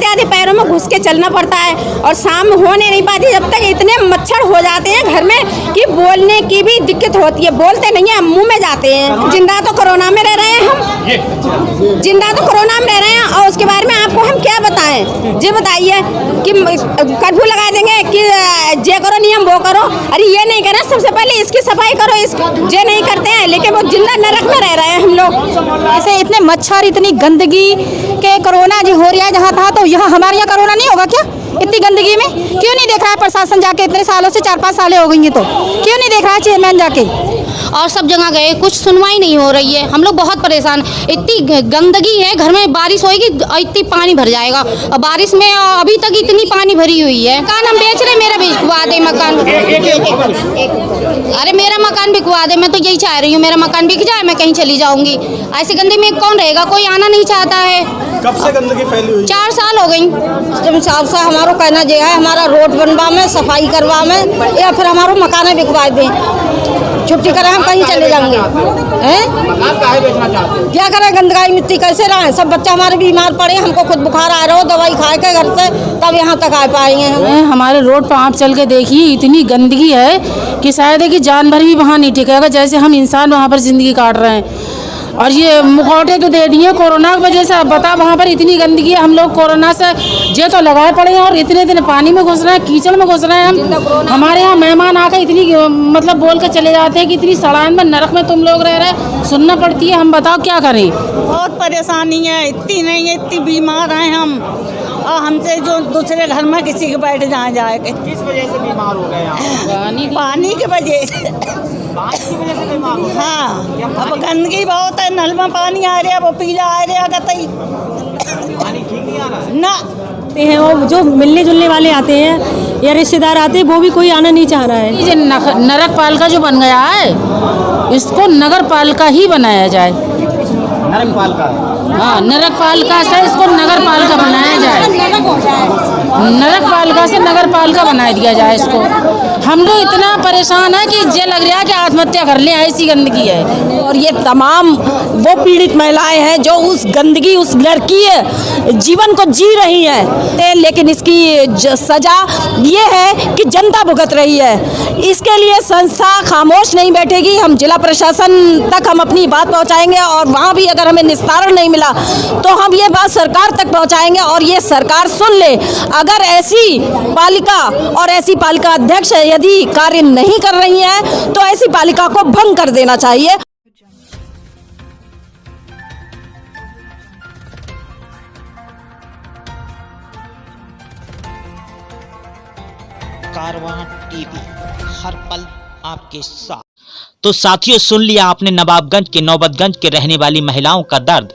आधे आधे पैरों में घुस के चलना पड़ता है और शाम होने नहीं पाती जब तक इतने मच्छर हो जाते हैं घर में कि बोलने की भी दिक्कत होती है। बोलते नहीं है, मुंह में जाते हैं। जिंदा तो कोरोना में रह रहे हैं हम, जिंदा तो कोरोना में रह रहे हैं और उसके बारे में आपको हम क्या बताएं। जी बताइए कि कर्फ्यू लगा देंगे कि ये करो नियम वो करो। अरे ये नहीं करना, सबसे पहले इसकी सफाई करो। ये नहीं करते हैं लेकिन वो जिंदा नरक में रह रहे हैं हम लोग। ऐसे इतने मच्छर, इतनी गंदगी के कोरोना जो हो रहा है जहाँ था, तो यहाँ हमारे यहाँ कोरोना नहीं होगा क्या? इतनी गंदगी में क्यों नहीं देख रहा है प्रशासन जाके? इतने सालों से 4-5 सालें हो गई हैं, तो क्यों नहीं देख रहा है चेयरमैन जाके? और सब जगह गए, कुछ सुनवाई नहीं हो रही है। हम लोग बहुत परेशान, इतनी गंदगी है। घर में बारिश होएगी और इतनी पानी भर जाएगा और बारिश में अभी तक इतनी पानी भरी हुई है। मकान हम बेच रहे, मेरा बिकवा दे मकान। अरे मेरा मकान बिकवा दे, मैं तो यही चाह रही हूँ, मेरा मकान बिक जाए, मैं कहीं चली जाऊंगी। ऐसे गंदे में कौन रहेगा? कोई आना नहीं चाहता है। कब से गंदगी फैली हुई? 4 साल हो गई। साहब से हमारा कहना ये है, हमारा रोड बनवा में, सफाई करवा में, या फिर हमारा मकान बिकवा दें। छुट्टी करें, हम कहीं चले जाएंगे। क्या करें? गंदगी मिट्टी कैसे रहे? सब बच्चा हमारे बीमार पड़े, हमको खुद बुखार आ रहा हो, दवाई खाए के घर से तब यहाँ तक आ पाएंगे हम। हमारे रोड पर आप चल के देखिए, इतनी गंदगी है कि शायद है कि जानवर भी वहाँ नहीं टिकेगा, जैसे हम इंसान वहाँ पर जिंदगी काट रहे हैं। और ये मुखौटे तो दे दिए कोरोना की वजह से। अब बता, वहाँ पर इतनी गंदगी है, हम लोग कोरोना से जे तो लगाए पड़े हैं और इतने दिन पानी में घुस रहे हैं, कीचड़ में घुस रहे हैं हम। हमारे यहाँ मेहमान आकर इतनी मतलब बोल कर चले जाते हैं कि इतनी सड़ान में, नरक में तुम लोग रह रहे, सुनना पड़ती है। हम बताओ क्या करें? बहुत परेशानी है, इतनी नहीं है, इतनी बीमार हैं हम। और हमसे जो दूसरे घर में किसी के बैठ जाए किस वजह से बीमार हो गए आप? पानी की वजह से। हाँ, अब गंदगी बहुत है, नल में पानी आ रहा है, वो पीला आ रहा है, पानी ठीक नहीं आ रहा है ना हैं। और जो मिलने जुलने वाले आते हैं या रिश्तेदार आते हैं, वो भी कोई आना नहीं चाह रहा है। ये नरक पालिका जो बन गया है, इसको नगर पालिका ही बनाया जाए। नरक पालिका? हाँ, नरक पालिका से इसको नगर पालिका बनाया जाए। नरक पालिका से नगर पालिका बना दिया जाए इसको। हम लोग इतना परेशान है कि ये लग रहा है कि आत्महत्या कर लें, ऐसी गंदगी है। और ये तमाम वो पीड़ित महिलाएं हैं जो उस गंदगी, उस लड़की जीवन को जी रही हैं, लेकिन इसकी सजा ये है कि जनता भुगत रही है। इसके लिए संस्था खामोश नहीं बैठेगी। हम जिला प्रशासन तक हम अपनी बात पहुंचाएंगे और वहां भी अगर हमें निस्तारण नहीं मिला तो हम ये बात सरकार तक पहुंचाएंगे और ये सरकार सुन ले। अगर ऐसी पालिका और ऐसी पालिका अध्यक्ष यदि कार्य नहीं कर रही है तो ऐसी पालिका को भंग कर देना चाहिए। कारवां टीवी, हर पल आपके साथ। तो साथियों, सुन लिया आपने नवाबगंज के नौबतगंज के रहने वाली महिलाओं का दर्द।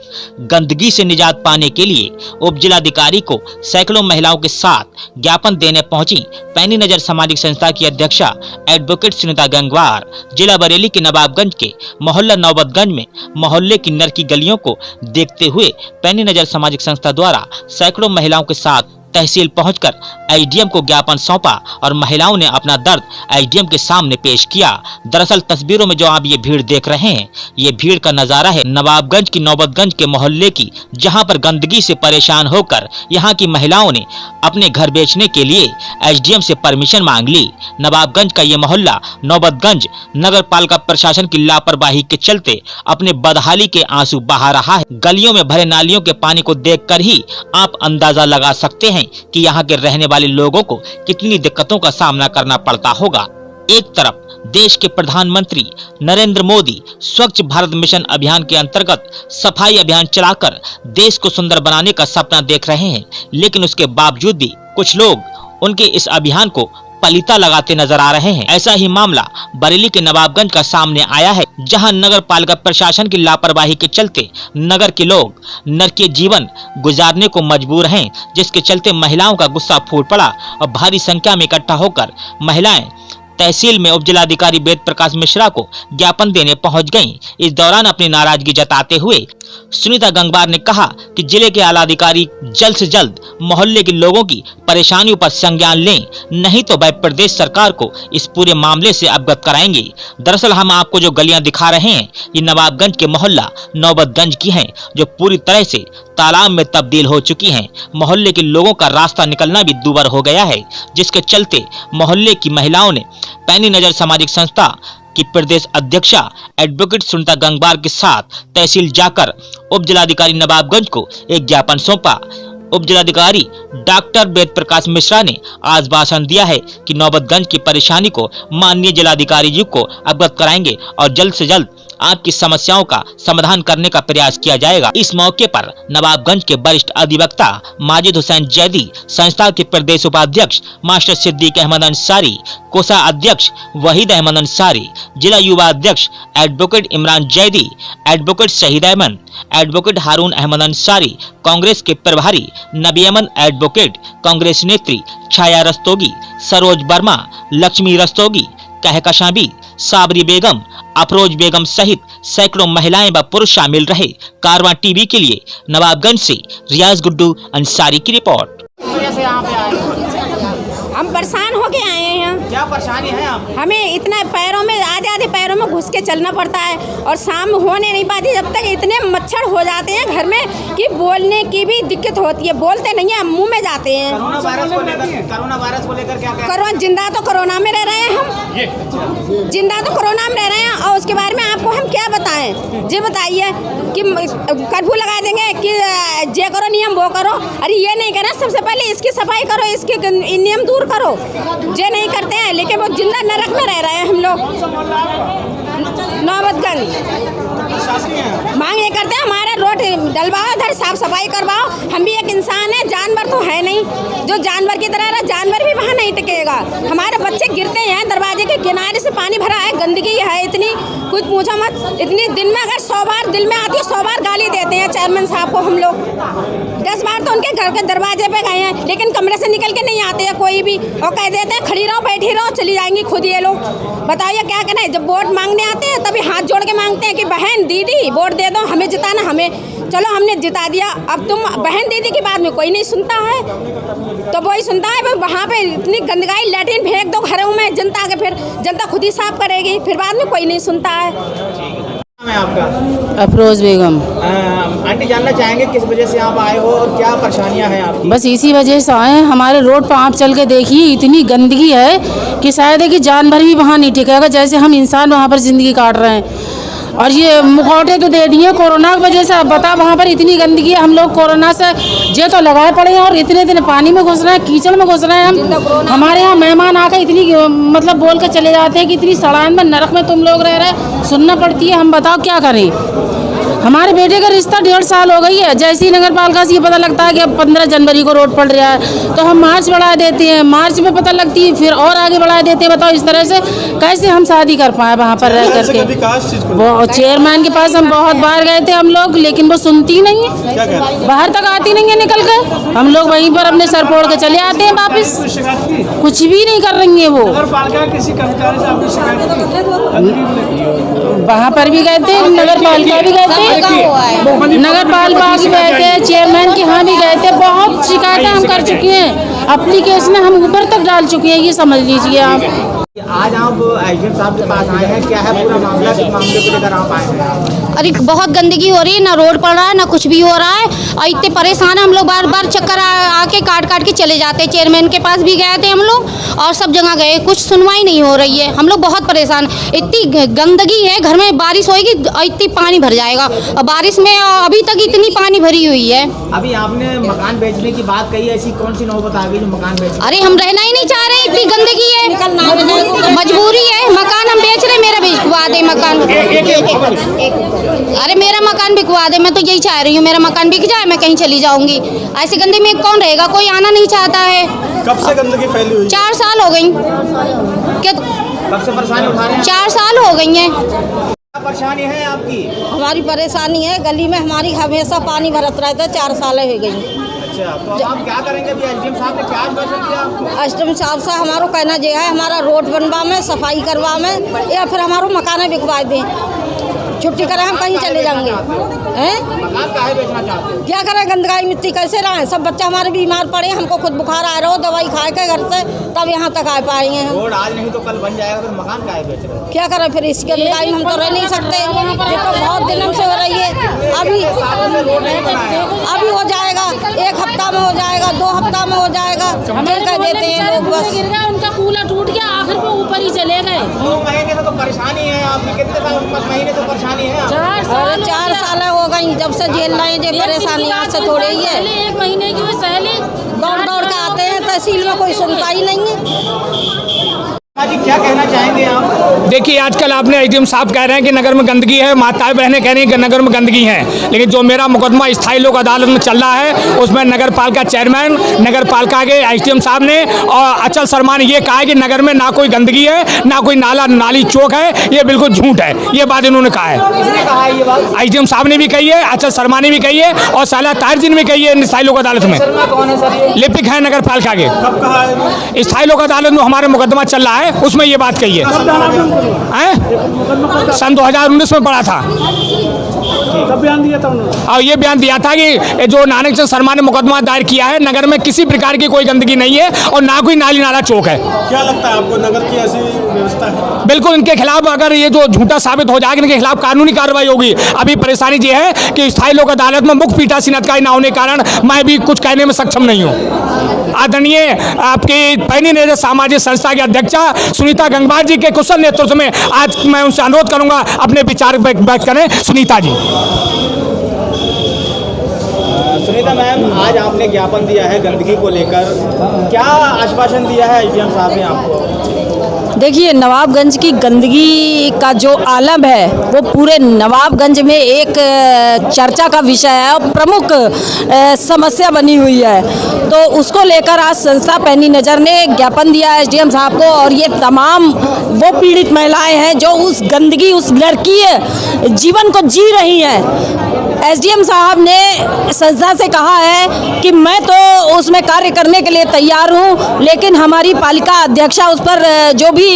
गंदगी से निजात पाने के लिए उप जिलाधिकारी को सैकड़ों महिलाओं के साथ ज्ञापन देने पहुंची पैनी नजर सामाजिक संस्था की अध्यक्षा एडवोकेट सुनीता गंगवार। जिला बरेली के नवाबगंज के मोहल्ला नौबतगंज में मोहल्ले की नर की गलियों को देखते हुए पैनी नजर सामाजिक संस्था द्वारा सैकड़ों महिलाओं के साथ तहसील पहुंचकर एसडीएम को ज्ञापन सौंपा और महिलाओं ने अपना दर्द एसडीएम के सामने पेश किया। दरअसल तस्वीरों में जो आप ये भीड़ देख रहे हैं, ये भीड़ का नजारा है नवाबगंज की नौबतगंज के मोहल्ले की, जहां पर गंदगी से परेशान होकर यहां की महिलाओं ने अपने घर बेचने के लिए एसडीएम से परमिशन मांग ली। नवाबगंज का ये मोहल्ला नौबतगंज नगर पालिका प्रशासन की लापरवाही के चलते अपने बदहाली के आंसू बहा रहा है। गलियों में भरे नालियों के पानी को देखकर ही आप अंदाजा लगा सकते हैं कि यहाँ के रहने वाले लोगों को कितनी दिक्कतों का सामना करना पड़ता होगा। एक तरफ देश के प्रधानमंत्री नरेंद्र मोदी स्वच्छ भारत मिशन अभियान के अंतर्गत सफाई अभियान चलाकर देश को सुंदर बनाने का सपना देख रहे हैं, लेकिन उसके बावजूद भी कुछ लोग उनके इस अभियान को पलीता लगाते नजर आ रहे हैं। ऐसा ही मामला बरेली के नवाबगंज का सामने आया है, जहां नगर पालिका प्रशासन की लापरवाही के चलते नगर के लोग नरकीय जीवन गुजारने को मजबूर हैं, जिसके चलते महिलाओं का गुस्सा फूट पड़ा और भारी संख्या में इकट्ठा होकर महिलाएं तहसील में उप जिलाधिकारी वेद प्रकाश मिश्रा को ज्ञापन देने पहुंच गयीं। इस दौरान अपनी नाराजगी जताते हुए सुनीता गंगवार ने कहा कि जिले के आलाधिकारी जल्द से जल्द मोहल्ले के लोगों की परेशानियों पर संज्ञान लें, नहीं तो वह प्रदेश सरकार को इस पूरे मामले से अवगत कराएंगे। दरअसल हम आपको जो गलियां दिखा रहे हैं ये नवाबगंज के मोहल्ला नौबतगंज की हैं, जो पूरी तरह से तालाब में तब्दील हो चुकी हैं। मोहल्ले के लोगों का रास्ता निकलना भी दूभर हो गया है, जिसके चलते मोहल्ले की महिलाओं ने पैनी नजर सामाजिक संस्था की प्रदेश अध्यक्षा एडवोकेट सुनीता गंगवार के साथ तहसील जाकर उप जिलाधिकारी नवाबगंज को एक ज्ञापन सौंपा। उप जिलाधिकारी डॉक्टर वेद प्रकाश मिश्रा ने आज भाषण दिया है कि नौबतगंज की परेशानी को माननीय जिलाधिकारी जी को अवगत कराएंगे और जल्द से जल्द आपकी समस्याओं का समाधान करने का प्रयास किया जाएगा। इस मौके पर नवाबगंज के वरिष्ठ अधिवक्ता माजिद हुसैन जैदी, संस्था के प्रदेश उपाध्यक्ष मास्टर सिद्दीक अहमद अंसारी, कोषा अध्यक्ष वहीद अहमद अंसारी, जिला युवा अध्यक्ष एडवोकेट इमरान जैदी, एडवोकेट शहीद अहमद, एडवोकेट हारून अहमद अंसारी, कांग्रेस के प्रभारी नबी अहमद एडवोकेट, कांग्रेस नेत्री छाया रस्तोगी, सरोज वर्मा, लक्ष्मी रस्तोगी, कहकशाबी, साबरी बेगम, अफरोज बेगम सहित सैकड़ों महिलाएं व पुरुष शामिल रहे। कारवां टीवी के लिए नवाबगंज से रियाज गुड्डू अंसारी की रिपोर्ट। कैसे यहाँ पे आए? हम परेशान हो के आए हैं। क्या परेशानी है आप? हमें इतना पैरों में आधे पैरों में घुस के चलना पड़ता है और शाम होने नहीं पाती जब तक इतने मच्छर हो जाते हैं घर में कि बोलने की भी दिक्कत होती है। बोलते नहीं है, मुंह में जाते हैं। कोरोना वायरस को लेकर क्या कोरोना जिंदा तो कोरोना में रह रहे हैं हम, जिंदा तो कोरोना में रह रहे हैं। और उसके बारे में आपको हम क्या बताएं? जी बताइए कि कर्फ्यू लगा देंगे कि ये करो नियम वो करो। अरे ये नहीं करना, सबसे पहले इसकी सफाई करो, इसके नियम दूर करो। ये नहीं करते हैं, लेकिन वो जिंदा नरक में रह रहे हैं हम लोग। नौबतगंज मांग ये करते हैं हमारे रोड डलवाओ, इधर साफ सफाई करवाओ। हम भी एक इंसान है, जानवर तो है नहीं जो जानवर की तरह रहा। जानवर भी वहाँ नहीं टिकेगा। हमारे बच्चे गिरते हैं, दरवाजे के किनारे से पानी भरा है, गंदगी है इतनी, कुछ पूछो मत। इतनी दिन में अगर 100 बार दिल में आती है, 100 बार गाली देते हैं चेयरमैन साहब को हम लोग। 10 बार तो उनके घर के दरवाजे पे गए हैं, लेकिन कमरे से निकल के नहीं आते हैं कोई भी, और कह देते हैं खड़ी रहो बैठी रहो, चली जाएंगी खुद ये लोग। बताइए क्या करें? जब वोट मांगने आते हैं तभी हाथ जोड़ के मांगते हैं कि बहन दीदी वोट दे दो, हमें जिताना। हमें चलो हमने जिता दिया, अब तुम बहन दीदी की बात में कोई नहीं सुनता है। तो वही सुनता है, वहाँ पे इतनी गंदगी लैट्रिन फेंक दो घरों में जनता के, फिर जनता खुद ही साफ करेगी, फिर बाद में कोई नहीं सुनता है। है आपका? अफरोज बेगम। आंटी जानना चाहेंगे किस वजह से आप आए हो और क्या परेशानियां हैं आपकी? बस इसी वजह से आए हैं। हमारे रोड पर आप चल के देखिए, इतनी गंदगी है कि शायद है कि जानवर भी वहाँ नहीं टिकेगा, जैसे हम इंसान वहाँ पर ज़िंदगी काट रहे हैं। और ये मुखौटे तो दे दिए कोरोना की वजह से। अब बता, वहाँ पर इतनी गंदगी है, हम लोग कोरोना से जे तो लगाए पड़े हैं और इतने पानी में घुस रहे हैं, कीचड़ में घुस रहे हैं हम। हमारे यहाँ मेहमान आकर इतनी मतलब बोल कर चले जाते हैं कि इतनी सड़ान में नरक में तुम लोग रह रहे, सुनना पड़ती है। हम बताओ क्या करें? हमारे बेटे का रिश्ता 1.5 साल हो गई है। जैसे ही नगर पालिका से ये पता लगता है कि अब 15 जनवरी को रोड पड़ रहा है, तो हम मार्च बढ़ा देते हैं। मार्च में पता लगती है, फिर और आगे बढ़ा देते हैं। बताओ इस तरह से कैसे हम शादी कर पाए वहाँ पर रह करके? वो चेयरमैन के पास हम बहुत बार गए थे हम लोग, लेकिन वो सुनती नहीं है, बाहर तक आती नहीं है निकल कर। हम लोग वहीं पर अपने सर फोड़ के चले आते हैं वापिस। कुछ भी नहीं कर रही है वो। वहाँ पर भी गए थे, नगर पालिका भी गए थे, नगर पालिका भी गए थे, चेयरमैन के यहाँ भी गए थे। बहुत शिकायतें हम कर चुके हैं, एप्लीकेशन हम ऊपर तक डाल चुके हैं, ये समझ लीजिए आप। आज आप एसडीएम साहब के पास आए हैं, क्या है पूरा मामला? किस मामले को लेकर आप आए हैं? अरे बहुत गंदगी हो रही है, ना रोड पड़ रहा है ना कुछ भी हो रहा है, और इतने परेशान है हम लोग। बार बार चक्कर आके काट के चले जाते हैं। चेयरमैन के पास भी गए थे हम लोग और सब जगह गए, कुछ सुनवाई नहीं हो रही है। हम लोग बहुत परेशान, इतनी गंदगी है घर में, बारिश होएगी इतनी पानी भर जाएगा। और बारिश में अभी तक इतनी पानी भरी हुई है। अभी आपने मकान बेचने की बात कही, ऐसी कौन सी नौबत आ गई जो मकान बेच? अरे हम रहना ही नहीं चाह रहे, इतनी गंदगी है, मजबूरी है। मकान हम बेच रहे, मेरा बिकवा दे मकान। अरे मेरा मकान बिकवा दे, मैं तो यही चाह रही हूँ, मेरा मकान बिक जाए, मैं कहीं चली जाऊंगी। ऐसी गंदगी में कौन रहेगा? कोई आना नहीं चाहता है। कब से गंदगी फैली हुई? 4 साल हो गई। क्या कब से परेशानी उठा रहे हैं? 4 साल हो गई हैं। क्या परेशानी है आपकी? हमारी परेशानी है, गली में हमारी हमेशा पानी भरत रहता है, 4 साल हो गई। अच्छा, तो अब आप क्या करेंगे? अभी एसडीएम साहब ने क्या आश्वासन दिया आपको? एसडीएम साहब से हमारा कहना यह है, हमारा रोड बनवा में, सफाई करवा में, या फिर हमारा मकान बिकवा दें। छुट्टी कराए हम कहीं चले जाएंगे हैं? मकान काहे बेचना चाहते हो? क्या करें, गंदगाई मिट्टी कैसे रहे, सब बच्चा हमारे बीमार पड़े, हमको खुद बुखार आ रहा हो, दवाई खाए के घर से तब यहाँ तक आ पाएंगे हम। रोड आज नहीं तो कल बन जाएगा, फिर मकान काहे बेच रहे हो? क्या करें फिर, इसके गंदगाई हम तो रह नहीं सकते, ये तो बहुत दिनों से हो रही है। अभी अभी हो जाएगा, 1 हफ्ता में हो जाएगा, 2 हफ्ता में हो जाएगा, कह देते हैं लोग बस। गिर गया, उनका कूलर टूट गया, आखिर वो ऊपर ही चले गए। 2 महीने से तो परेशानी है आपकी, कितने महीने से परेशानी है आपकी? 4 साल हो गई जब से झेल रहे हैं, जो परेशानी आज से थोड़ी ही है। 1 महीने की वो सहले दौड़ दौड़ के आते हैं, तहसील में कोई सुनता ही नहीं है। जी क्या कहना चाहेंगे आप? देखिए, आजकल आपने एसडीएम साहब कह रहे हैं कि नगर में गंदगी है, माताएं बहनें कह रही हैं कि नगर में गंदगी है, लेकिन जो मेरा मुकदमा स्थायी लोक अदालत में चल रहा है उसमें नगर पालिका चेयरमैन, नगर पालिका के एसडीएम साहब ने और अचल शर्मा ने ये कहा है कि नगर में ना कोई गंदगी है, ना कोई नाला नाली चौक है, ये बिल्कुल झूठ है। ये बात इन्होंने कहा है। किसने कहा है ये बात? एसडीएम साहब ने भी कही है, अचल शर्मा ने भी कही है और साला ताहिर जी ने भी कही है स्थायी लोक अदालत में। शर्मा कौन है सर ये? लिपिक है नगर पालिका के। कब कहा है? स्थायी लोक अदालत में हमारे मुकदमा चल रहा है, उसमें ये बात कही है। सन 2019 में पड़ा था। कब बयान दिया था उन्होंने? और ये बयान दिया था कि जो नानक चंद शर्मा ने मुकदमा दायर किया है, नगर में किसी प्रकार की कोई गंदगी नहीं है और ना कोई नाली नाला चौक है। क्या लगता है आपको, नगर की ऐसी व्यवस्था है? बिल्कुल, इनके खिलाफ अगर ये जो झूठा साबित हो जाएगा, इनके खिलाफ कानूनी कार्रवाई होगी। अभी परेशानी ये है कि स्थायी लोक अदालत में मुख्य पीठासीन अधिकारी ना होने के कारण मैं भी कुछ कहने में सक्षम नहीं हूँ। आदरणीय आपकी पैनी नजर सामाजिक संस्था की अध्यक्षा सुनीता गंगवार जी के कुशल नेतृत्व में आज मैं उनसे अनुरोध करूंगा अपने विचार व्यक्त करें। सुनीता जी। सुनीता मैम, आज आपने ज्ञापन दिया है गंदगी को लेकर, क्या आश्वासन दिया है एसडीएम साहब ने आपको? देखिए, नवाबगंज की गंदगी का जो आलम है वो पूरे नवाबगंज में एक चर्चा का विषय है और प्रमुख समस्या बनी हुई है। तो उसको लेकर आज संस्था पैनी नज़र ने ज्ञापन दिया है एसडीएम साहब को, और ये तमाम वो पीड़ित महिलाएं हैं जो उस गंदगी, उस लड़की जीवन को जी रही हैं। एसडीएम साहब ने संस्था से कहा है कि मैं तो उसमें कार्य करने के लिए तैयार हूँ, लेकिन हमारी पालिका अध्यक्षा उस पर जो भी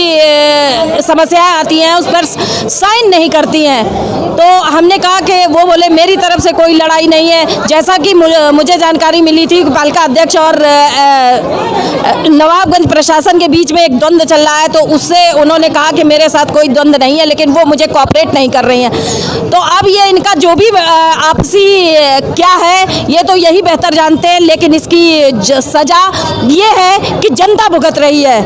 समस्याएं आती हैं उस पर साइन नहीं करती हैं। तो हमने कहा कि वो बोले मेरी तरफ से कोई लड़ाई नहीं है। जैसा कि मुझे जानकारी मिली थी कि पालिका अध्यक्ष और नवाबगंज प्रशासन के बीच में एक द्वंद्व चल रहा है, तो उससे उन्होंने कहा कि मेरे साथ कोई द्वंद्व नहीं है, लेकिन वो मुझे कोऑपरेट नहीं कर रही हैं। तो अब ये इनका जो भी आपसी क्या है ये तो यही बेहतर जानते हैं, लेकिन इसकी सजा ये है कि जनता भुगत रही है।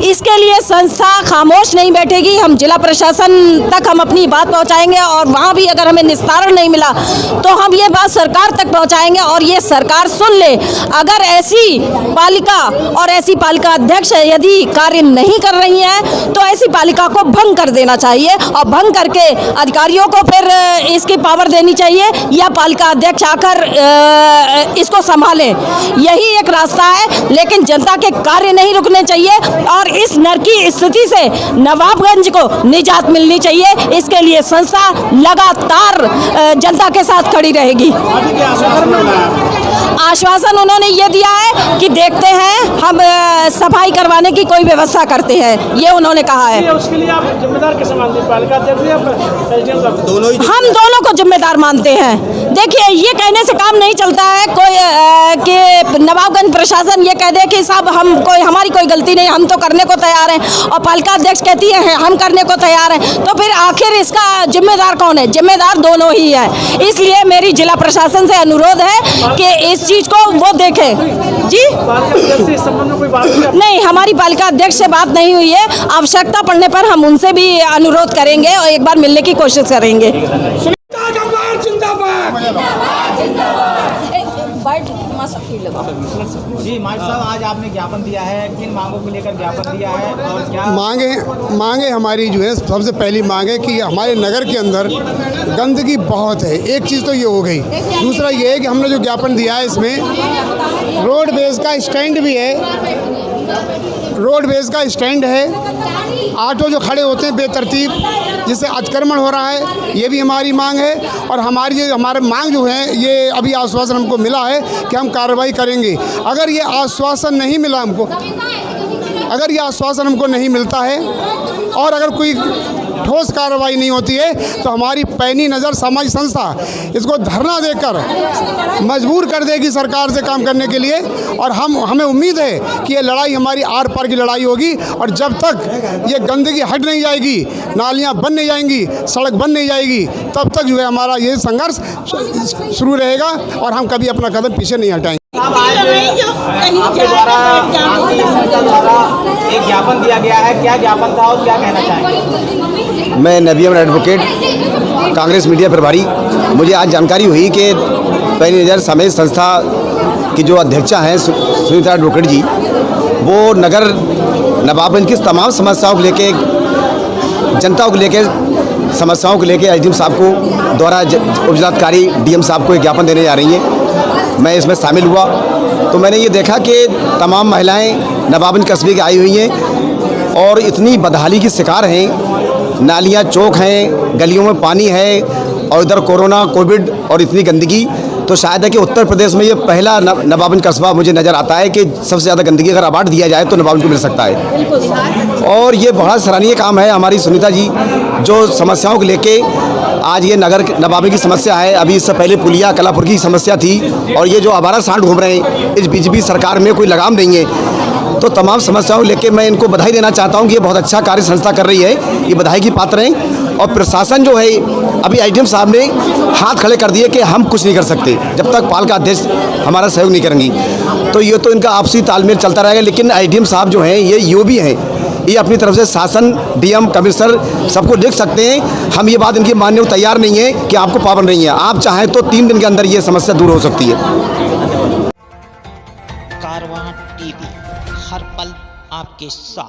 इसके लिए संस्था खामोश नहीं बैठेगी। हम जिला प्रशासन तक हम अपनी बात पहुंचाएंगे और वहां भी अगर हमें निस्तारण नहीं मिला तो हम ये बात सरकार तक पहुंचाएंगे और ये सरकार सुन ले। अगर ऐसी पालिका और ऐसी पालिका अध्यक्ष यदि कार्य नहीं कर रही हैं तो ऐसी पालिका को भंग कर देना चाहिए और भंग करके अधिकारियों को फिर इसकी पावर देनी चाहिए या पालिका अध्यक्ष आकर इसको संभालें। यही एक रास्ता है, लेकिन जनता के कार्य नहीं रुकने चाहिए और इस नरकी स्थिति से नवाबगंज को निजात मिलनी चाहिए। इसके लिए संस्था लगातार जनता के साथ खड़ी रहेगी। आश्वासन उन्होंने ये दिया है कि देखते हैं, हम सफाई करवाने की कोई व्यवस्था करते हैं, ये उन्होंने कहा है। उसके लिए आप जिम्मेदार कैसे मानते हैं, पालिका अध्यक्ष या एसडीएम साहब? दोनों ही। हम दोनों को जिम्मेदार मानते हैं। देखिए, ये कहने से काम नहीं चलता है कोई कि नवाबगंज प्रशासन ये कह दे कि साहब हमारी कोई गलती नहीं, हम तो करने को तैयार हैं, और पालिका अध्यक्ष कहती है हम करने को तैयार हैं, तो फिर आखिर इसका जिम्मेदार कौन है? जिम्मेदार दोनों ही है। इसलिए मेरी जिला प्रशासन से अनुरोध है कि इस चीज को वो देखें। जी इस संबंध में कोई बात नहीं, हमारी पालिका अध्यक्ष से बात नहीं हुई है। आवश्यकता पड़ने पर हम उनसे भी अनुरोध करेंगे और एक बार मिलने की कोशिश करेंगे। जी मास्टर साहब, आज आपने ज्ञापन दिया है, किन मांगों को लेकर ज्ञापन दिया है और क्या मांगे हमारी जो है, सबसे पहली मांग है कि हमारे नगर के अंदर गंदगी बहुत है। एक चीज़ तो ये हो गई। दूसरा ये है कि हमने जो ज्ञापन दिया है इसमें रोड बेस का स्टैंड भी है, रोड बेस का स्टैंड है, ऑटो जो खड़े होते हैं बेतरतीब जिससे अतिक्रमण हो रहा है, ये भी हमारी मांग है। और हमारे मांग जो है ये अभी आश्वासन हमको मिला है कि हम कार्रवाई करेंगे। अगर ये आश्वासन नहीं मिला हमको, अगर ये आश्वासन हमको नहीं मिलता है और अगर कोई ठोस कार्रवाई नहीं होती है तो हमारी पैनी नज़र सामाजिक संस्था इसको धरना देकर मजबूर कर देगी सरकार से काम करने के लिए। और हमें उम्मीद है कि ये लड़ाई हमारी आर पार की लड़ाई होगी और जब तक ये गंदगी हट नहीं जाएगी, नालियाँ बन नहीं जाएंगी, सड़क बन नहीं जाएगी, तब तक जो है हमारा ये संघर्ष शुरू रहेगा और हम कभी अपना कदम पीछे नहीं हटाएंगे। आपके द्वारा आपकी संस्था द्वारा एक ज्ञापन दिया गया है, क्या ज्ञापन था और क्या कहना चाहेंगे? मैं नबी अहमद एडवोकेट कांग्रेस मीडिया प्रभारी। मुझे आज जानकारी हुई कि पैनी नज़र सामाजिक संस्था की जो अध्यक्षा हैं सुनीता एडवोकेट जी, वो नगर नवाबगंज की तमाम समस्याओं को लेके, जनता को लेके, समस्याओं को लेके एसडीएम साहब को द्वारा उपजिलाधिकारी डीएम साहब को एक ज्ञापन देने जा रही हैं। मैं इसमें शामिल हुआ तो मैंने ये देखा कि तमाम महिलाएं नवाबगंज कस्बे की आई हुई हैं और इतनी बदहाली की शिकार हैं। नालियाँ चौक हैं, गलियों में पानी है और इधर कोरोना कोविड और इतनी गंदगी। तो शायद है कि उत्तर प्रदेश में ये पहला नवाबगंज कस्बा मुझे नज़र आता है कि सबसे ज़्यादा गंदगी अगर अवार्ड दिया जाए तो नवाबगंज को मिल सकता है। और ये बहुत सराहनीय काम है हमारी सुनीता जी जो समस्याओं को लेके आज ये नगर नवाबगंज की समस्या है। अभी इससे पहले पुलिया कलापुर की समस्या थी और ये जो आवारा सांड घूम रहे हैं, इस बीजेपी सरकार में कोई लगाम नहीं है। तो तमाम समस्याओं लेके मैं इनको बधाई देना चाहता हूँ कि ये बहुत अच्छा कार्य संस्था कर रही है, ये बधाई की पात्र हैं। और प्रशासन जो है, अभी एसडीएम साहब ने हाथ खड़े कर दिए कि हम कुछ नहीं कर सकते जब तक पालिका अध्यक्ष हमारा सहयोग नहीं करेंगी। तो ये तो इनका आपसी तालमेल चलता रहेगा। लेकिन एसडीएम साहब जो हैं ये यूबी हैं, ये अपनी तरफ से शासन डीएम कमिश्नर सबको लिख सकते हैं। हम ये बात इनकी मानने को तैयार नहीं है कि आपको पाबंद नहीं है। आप चाहें तो 3 दिन के अंदर ये समस्या दूर हो सकती है। कारवां टीवी, हर पल आपके साथ।